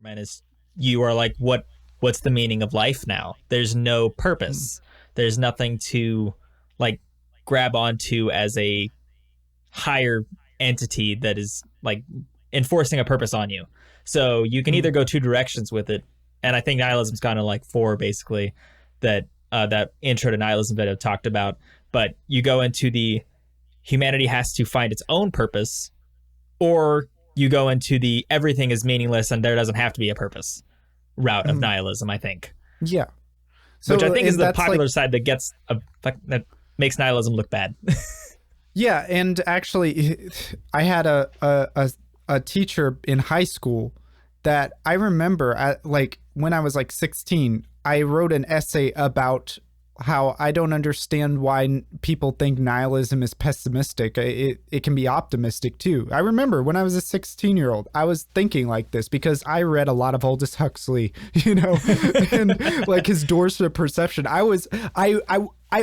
man, is you are like, what's the meaning of life now? There's no purpose. There's nothing to like grab onto as a higher entity that is like enforcing a purpose on you. So you can either go two directions with it, and I think nihilism's kind of like four basically that that intro to nihilism that I've talked about. But you go into the humanity has to find its own purpose, or you go into the everything is meaningless and there doesn't have to be a purpose route of nihilism. I think, Yeah. So which I think is the that's popular like, side that gets that makes nihilism look bad. yeah, and actually, I had a teacher in high school that I remember like when I was like 16, I wrote an essay about how I don't understand why people think nihilism is pessimistic. It can be optimistic too. I remember when I was a 16-year-old, I was thinking like this because I read a lot of Aldous Huxley, you know, and like his Doors to Perception. I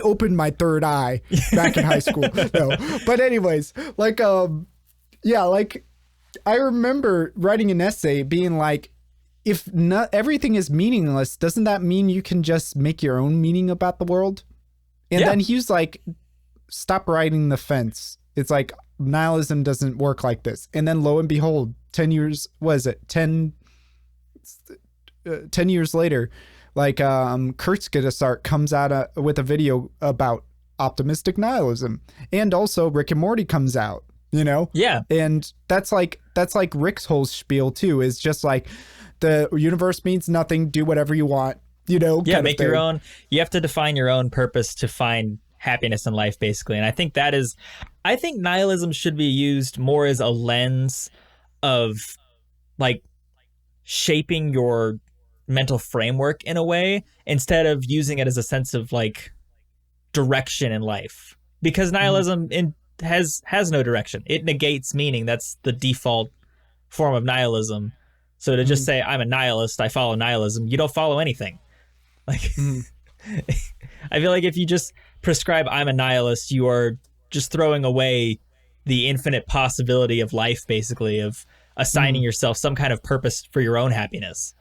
opened my third eye back in high school. No, but anyways, like yeah, like I remember writing an essay being like, if not everything is meaningless, doesn't that mean you can just make your own meaning about the world? And then he was like, stop riding the fence. It's like nihilism doesn't work like this. And then lo and behold, 10 years, was it 10 years later, like Kurzgesagt comes out with a video about optimistic nihilism. And also Rick and Morty comes out, you know? Yeah. And that's like Rick's whole spiel too, is just like, the universe means nothing. Do whatever you want, you know? Yeah, make your own. You have to define your own purpose to find happiness in life, basically. And I think I think nihilism should be used more as a lens of like shaping your mental framework in a way instead of using it as a sense of like direction in life. Because nihilism has no direction. It negates meaning. That's the default form of nihilism. So to just say I'm a nihilist, I follow nihilism, you don't follow anything. Like I feel like if you just prescribe I'm a nihilist, you are just throwing away the infinite possibility of life, basically, of assigning yourself some kind of purpose for your own happiness.